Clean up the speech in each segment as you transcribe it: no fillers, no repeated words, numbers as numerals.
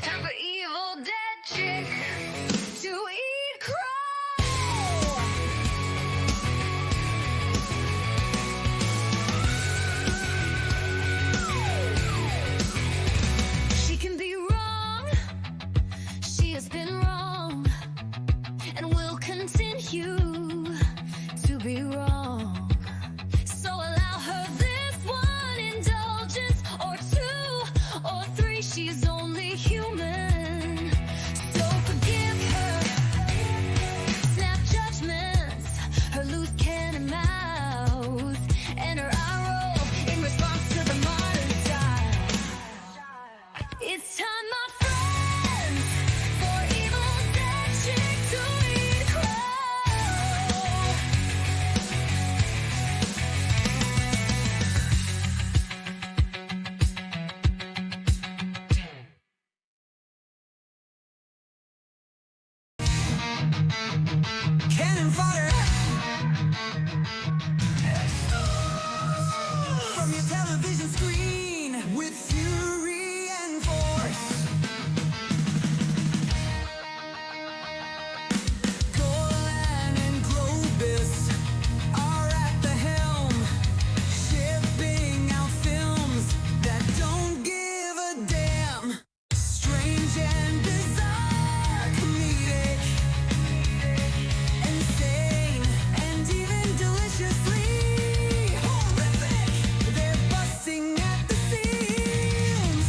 Time for evil dead chick to eat crow. She can be wrong. She has been wrong and will continue to be wrong. So allow her this one indulgence or two or three. She's only human. So forgive her. Snap judgments. Her loose cannon mouth and her eye roll in response to the modern style. It's time, my friends, for evil dead chick to eat crow. Cannon Fodder from your television screen with fury and force. Golan and Globus are at the helm, shipping out films that don't give a damn. Strange and bizarre, comedic, insane, and even deliciously horrific. They're busting at the seams.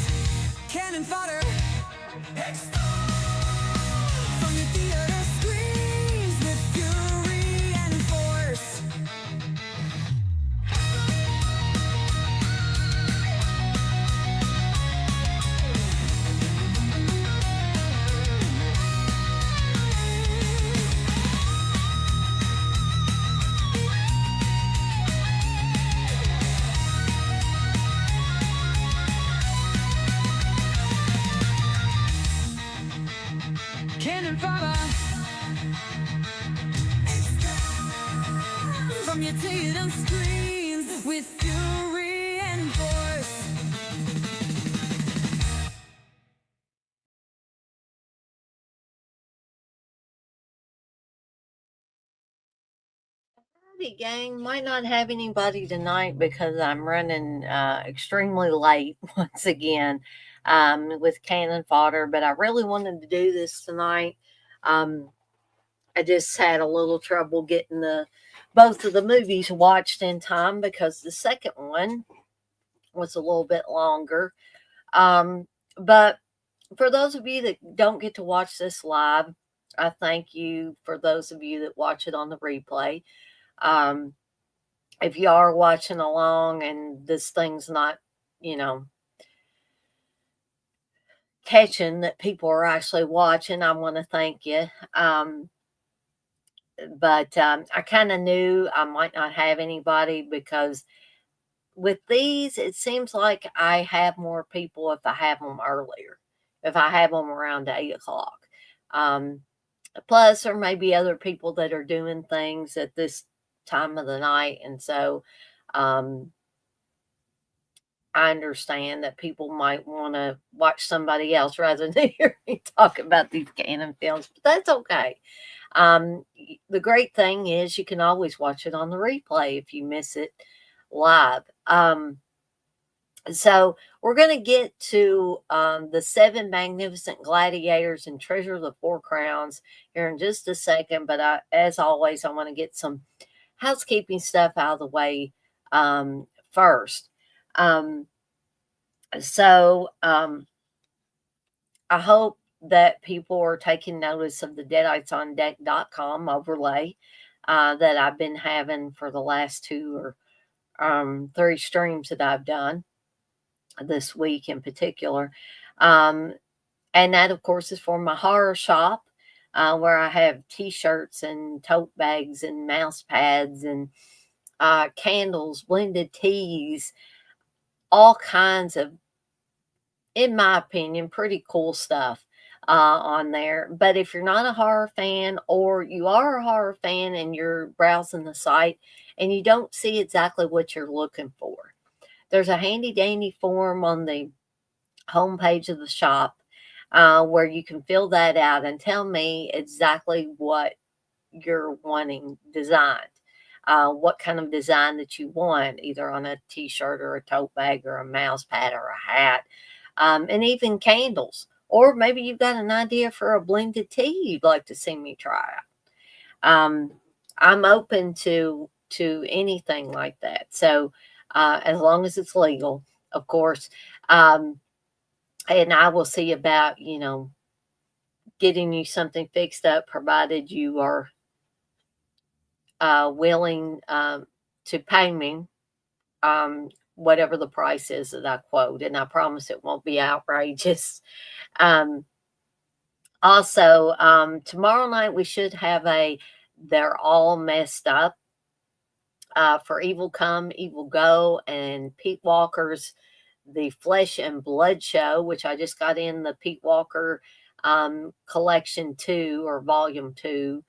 Cannon Fodder from your theater screens with fury and force. Cannon Fodder from your theater screens with fury and force. Howdy, gang. Might not have anybody tonight because I'm running extremely late once again with Cannon Fodder, but I really wanted to do this tonight. I just had a little trouble getting both of the movies watched in time because the second one was a little bit longer. But for those of you that don't get to watch this live, I thank you for those of you that watch it on the replay. If you are watching along and this thing's not, catching that people are actually watching, I want to thank you. But I kind of knew I might not have anybody because with these, it seems like I have more people if I have them earlier, if I have them around 8 o'clock. Plus, there may be other people that are doing things at this time of the night. And so I understand that people might want to watch somebody else rather than hear me talk about these Cannon films, but that's okay. The great thing is you can always watch it on the replay if you miss it live. So we're going to get to the 7 Magnificent Gladiators and Treasure of the Four Crowns here in just a second. But as always, I want to get some housekeeping stuff out of the way first. So I hope that people are taking notice of the deaditesondeck.com overlay that I've been having for the last 2 or 3 streams that I've done this week in particular. And that, of course, is for my horror shop where I have t-shirts and tote bags and mouse pads and candles, blended teas, all kinds of, in my opinion, pretty cool stuff on there. But if you're not a horror fan, or you are a horror fan and you're browsing the site and you don't see exactly what you're looking for, there's a handy dandy form on the homepage of the shop where you can fill that out and tell me exactly what you're wanting designed. What kind of design that you want, either on a t-shirt or a tote bag or a mouse pad or a hat, and even candles. Or maybe you've got an idea for a blended tea you'd like to see me try out. I'm open to anything like that. So as long as it's legal, of course. And I will see about, getting you something fixed up, provided you are willing to pay me whatever the price is that I quote, and I promise it won't be outrageous. Um, Also, tomorrow night we should have a "They're All Messed Up" for Evil Come, Evil Go, and Pete Walker's The Flesh and Blood Show, which I just got in the Pete Walker collection 2 or volume 2.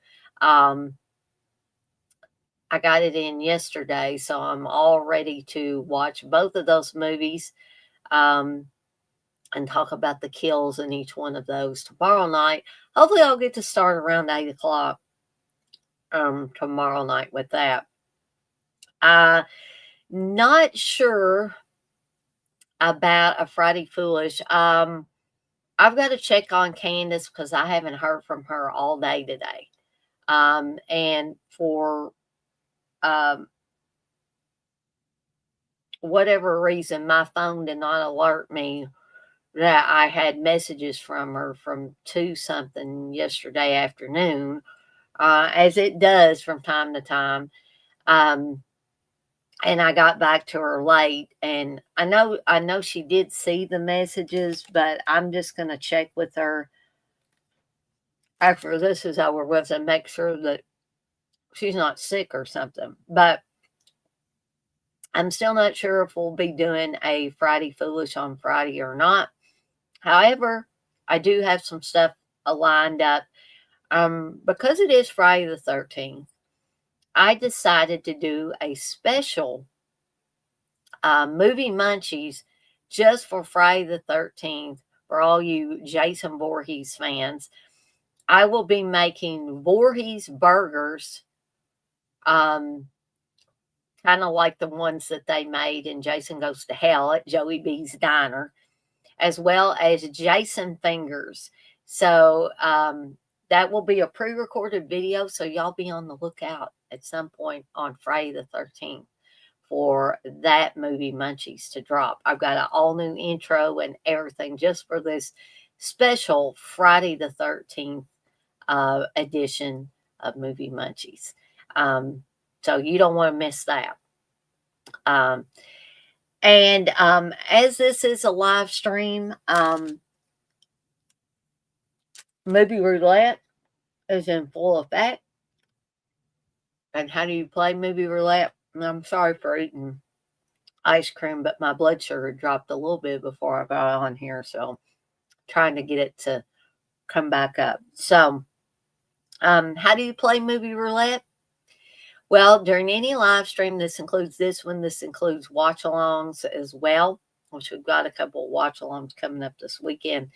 I got it in yesterday, so I'm all ready to watch both of those movies and talk about the kills in each one of those tomorrow night. Hopefully, I'll get to start around 8 o'clock tomorrow night with that. Not sure about a Friday Foolish. I've got to check on Candace because I haven't heard from her all day today. And for whatever reason, my phone did not alert me that I had messages from her from 2 something yesterday afternoon, as it does from time to time. And I got back to her late, and I know she did see the messages, but I'm just going to check with her after this is over with and make sure that she's not sick or something. But I'm still not sure if we'll be doing a Friday Foolish on Friday or not. However, I do have some stuff lined up. Because it is Friday the 13th, I decided to do a special movie munchies just for Friday the 13th for all you Jason Voorhees fans. I will be making Voorhees burgers, kind of like the ones that they made in Jason Goes to Hell at Joey B's Diner, as well as Jason fingers. So that will be a pre-recorded video, so y'all be on the lookout at some point on Friday the 13th for that movie Munchies to drop. I've got an all new intro and everything just for this special Friday the 13th edition of Movie Munchies. So you don't want to miss that. And as this is a live stream, Movie Roulette is in full effect. And how do you play Movie Roulette? I'm sorry for eating ice cream, but my blood sugar dropped a little bit before I got on here, so trying to get it to come back up. So, how do you play Movie Roulette? Well, during any live stream, this includes this one. This includes watch-alongs as well, which we've got a couple of watch-alongs coming up this weekend.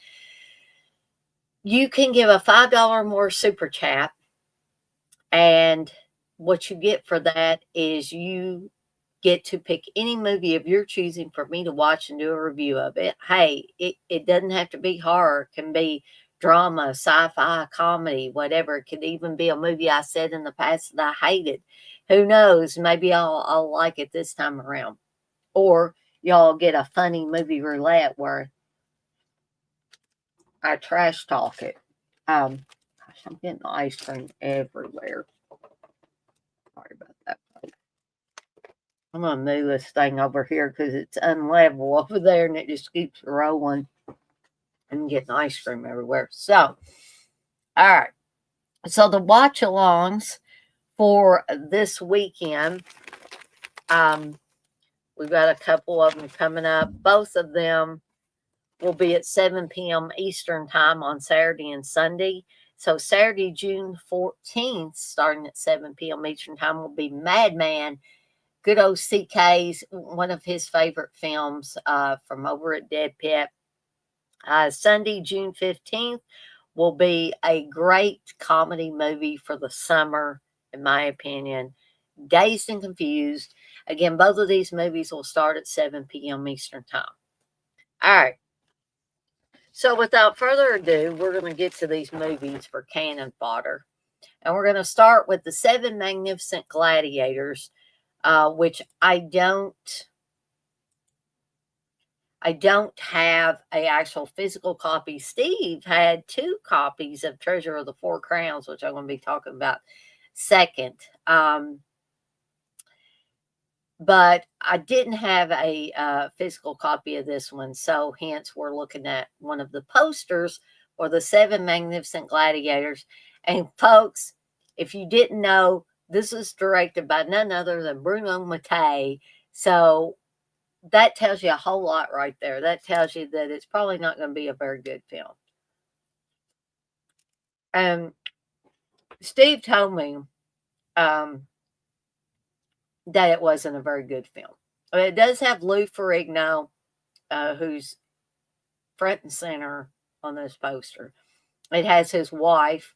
You can give a $5 or more super chat, and what you get for that is you get to pick any movie of your choosing for me to watch and do a review of it. Hey, it doesn't have to be horror. It can be drama, sci-fi, comedy, whatever. It could even be a movie I said in the past that I hated. Who knows? Maybe I'll like it this time around. Or y'all get a funny Movie Roulette where I trash talk it. Gosh, I'm getting ice cream everywhere. Sorry about that. I'm going to move this thing over here because it's unlevel over there and it just keeps rolling and getting ice cream everywhere. So, all right. So the watch-alongs for this weekend, we've got a couple of them coming up. Both of them will be at 7 p.m. Eastern time on Saturday and Sunday. So Saturday, June 14th, starting at 7 p.m. Eastern time, will be Madman. Good old CK's, one of his favorite films from over at Dead Pit. Sunday, June 15th, will be a great comedy movie for the summer, in my opinion. Dazed and Confused. Again, both of these movies will start at 7 p.m. Eastern Time. All right. So, without further ado, we're going to get to these movies for Cannon Fodder. And we're going to start with the Seven Magnificent Gladiators, which I don't have a actual physical copy. Steve had 2 copies of Treasure of the Four Crowns, which I'm going to be talking about second. But I didn't have a physical copy of this one, so hence we're looking at one of the posters for the Seven Magnificent Gladiators. And folks, if you didn't know, this is directed by none other than Bruno Mattei. So that tells you a whole lot right there. That tells you that it's probably not going to be a very good film. Steve told me that it wasn't a very good film. I mean, it does have Lou Ferrigno, who's front and center on this poster. It has his wife,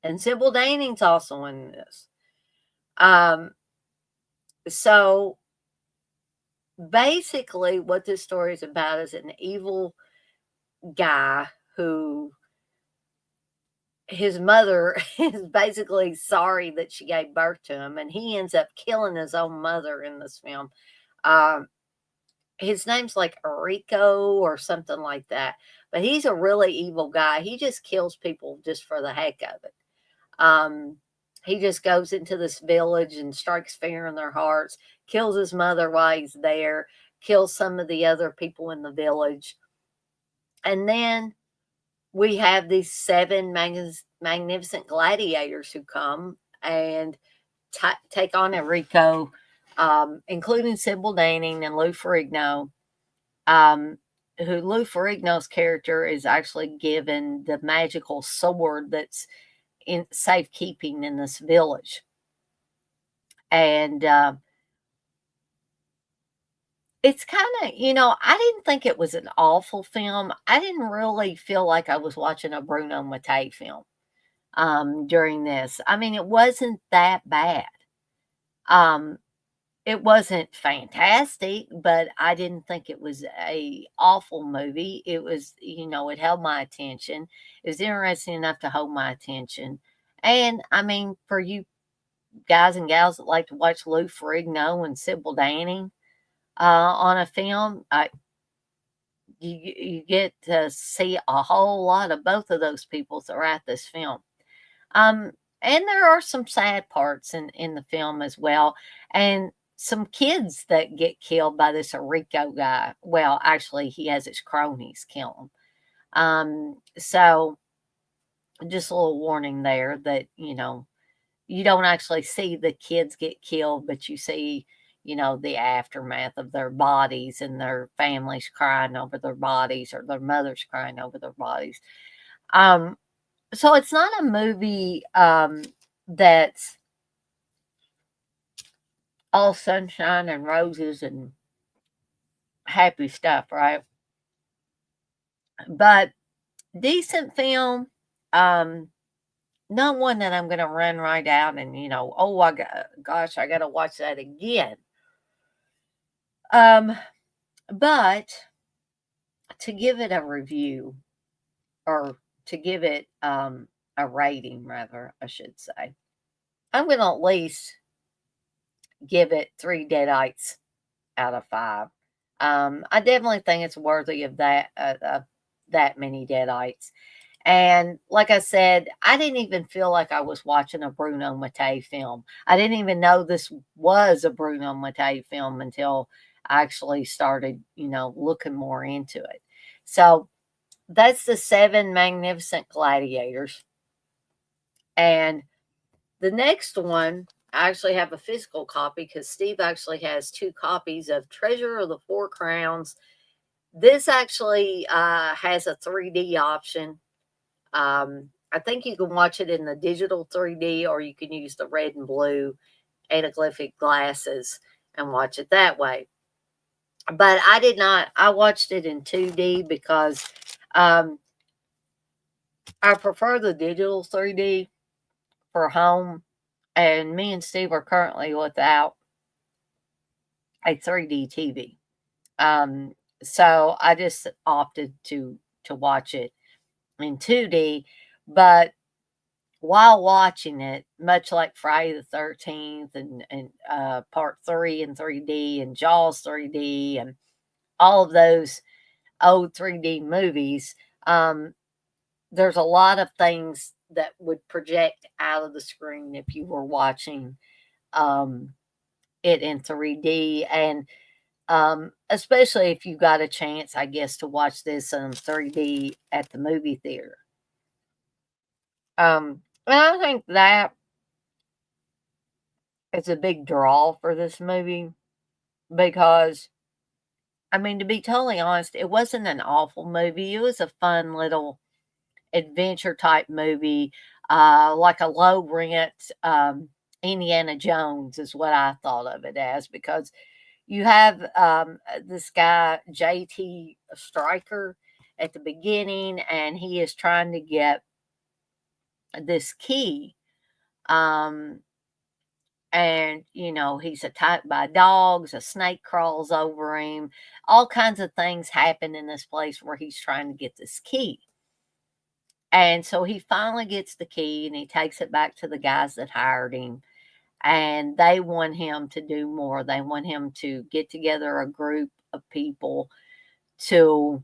and Sybil Daning's also in this. So basically, what this story is about is an evil guy who his mother is basically sorry that she gave birth to him, and he ends up killing his own mother in this film. His name's like Rico or something like that, but he's a really evil guy. He just kills people just for the heck of it. He just goes into this village and strikes fear in their hearts, kills his mother while he's there, kills some of the other people in the village. And then we have these 7 magnificent gladiators who come and take on Enrico, including Sybil Danning and Lou Ferrigno. Who Lou Ferrigno's character is actually given the magical sword that's in safekeeping in this village. And it's kind of, I didn't think it was an awful film. I didn't really feel like I was watching a Bruno Mattei film during this. I mean, it wasn't that bad. It wasn't fantastic, but I didn't think it was a awful movie. It was, it held my attention. It was interesting enough to hold my attention. And I mean, for you guys and gals that like to watch Lou Ferrigno and Sybil Danning on a film, you get to see a whole lot of both of those people throughout this film. And there are some sad parts in the film as well, and some kids that get killed by this Rico guy. Well, actually, he has his cronies kill him. So just a little warning there that, you don't actually see the kids get killed, but you see, the aftermath of their bodies and their families crying over their bodies, or their mothers crying over their bodies. So it's not a movie that's all sunshine and roses and happy stuff, right? But decent film. Not one that I'm going to run right out and, oh, I got to watch that again. But to give it a review, or to give it a rating, rather, I should say, I'm going to at least give it 3 deadites out of 5. I definitely think it's worthy of that many deadites. And like I said, I didn't even feel like I was watching a Bruno Mattei film. I didn't even know this was a Bruno Mattei film until I actually started, looking more into it. So that's the 7 Magnificent Gladiators. And the next one, I actually have a physical copy because Steve actually has 2 copies of Treasure of the Four Crowns. This actually has a 3D option. I think you can watch it in the digital 3D, or you can use the red and blue anaglyphic glasses and watch it that way. But I did not. I watched it in 2D because um, I prefer the digital 3D for home, and me and Steve are currently without a 3D TV. Um, so I just opted to watch it in 2D. But while watching it, much like Friday the 13th and Part 3 in 3D and Jaws 3D and all of those old 3D movies, um, there's a lot of things that would project out of the screen if you were watching um, it in 3D. And especially if you got a chance, I guess, to watch this in 3D at the movie theater. And I think that is a big draw for this movie because, I mean, to be totally honest, it wasn't an awful movie. It was a fun little adventure type movie, like a low rent Indiana Jones is what I thought of it as, because you have this guy JT Stryker at the beginning, and he is trying to get this key. Um, and he's attacked by dogs, a snake crawls over him, all kinds of things happen in this place where he's trying to get this key. And so he finally gets the key and he takes it back to the guys that hired him. And they want him to do more. They want him to get together a group of people to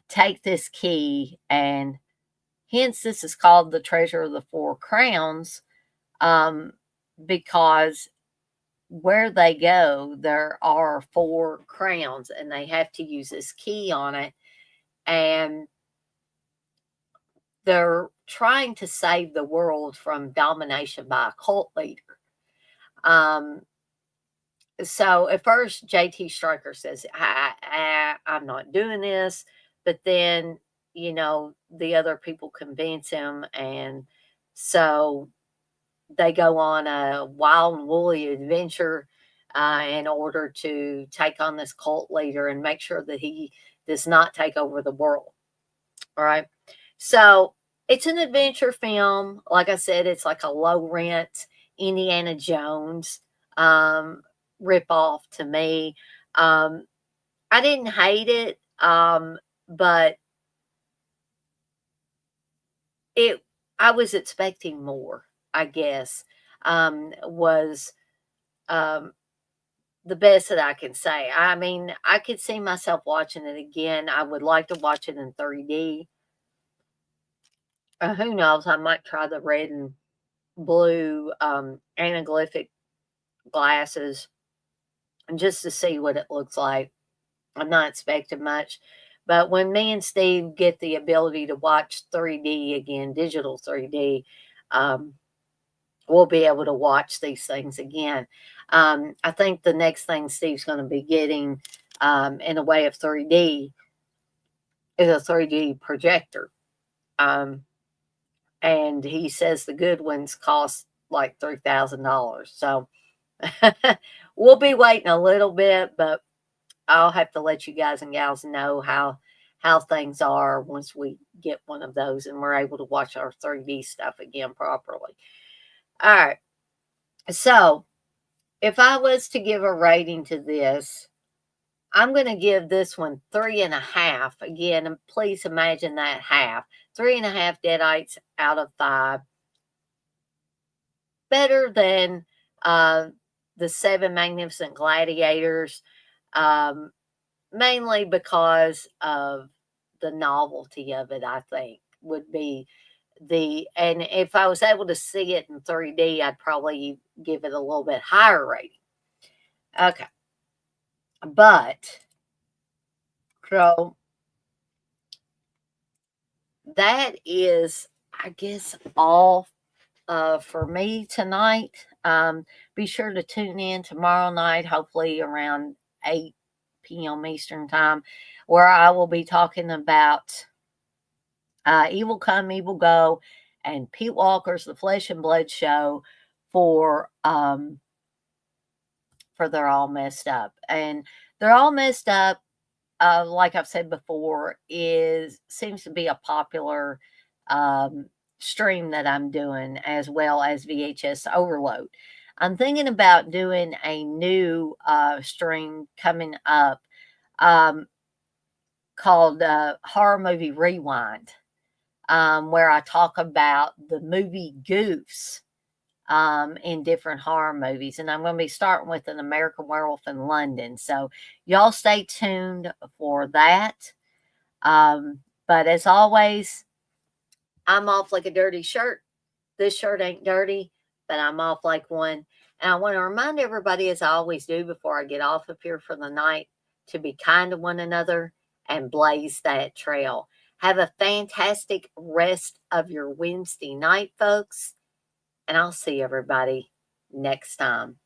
take this key. And hence, this is called the Treasure of the Four Crowns, because where they go, there are four crowns and they have to use this key on it. And they're trying to save the world from domination by a cult leader. Um, so at first, JT Stryker says, I'm not doing this. But then, the other people convince him. And so they go on a wild and woolly adventure in order to take on this cult leader and make sure that he does not take over the world. All right. So it's an adventure film. Like I said, it's like a low rent Indiana Jones rip off to me. Um, I didn't hate it, but it I was expecting more, I guess, was um, the best that I can say. I mean, I could see myself watching it again. I would like to watch it in 3D. Who knows? I might try the red and blue anaglyphic glasses just to see what it looks like. I'm not expecting much. But when me and Steve get the ability to watch 3D again, digital 3D, um, we'll be able to watch these things again. I think the next thing Steve's going to be getting in the way of 3D is a 3D projector. Um, and he says the good ones cost like $3,000. So we'll be waiting a little bit, but I'll have to let you guys and gals know how things are once we get one of those and we're able to watch our 3D stuff again properly. All right. So if I was to give a rating to this, I'm going to give this one 3.5. Again, please imagine that half. 3.5 deadites out of 5. Better than the 7 Magnificent Gladiators, mainly because of the novelty of it, I think, would be and if I was able to see it in 3D, I'd probably give it a little bit higher rating. Okay. But, so that is, I guess, all for me tonight. Be sure to tune in tomorrow night, hopefully around 8 p.m. Eastern Time, where I will be talking about Evil Come, Evil Go, and Pete Walker's The Flesh and Blood Show for for They're All Messed Up. And They're All Messed Up, like I've said before, seems to be a popular stream that I'm doing, as well as VHS Overload. I'm thinking about doing a new stream coming up called Horror Movie Rewind, where I talk about the movie goofs in different horror movies. And I'm going to be starting with An American Werewolf in London. So y'all stay tuned for that. But as always, I'm off like a dirty shirt. This shirt ain't dirty, but I'm off like one. And I want to remind everybody, as I always do before I get off of here for the night, to be kind to one another and blaze that trail. Have a fantastic rest of your Wednesday night, folks. And I'll see everybody next time.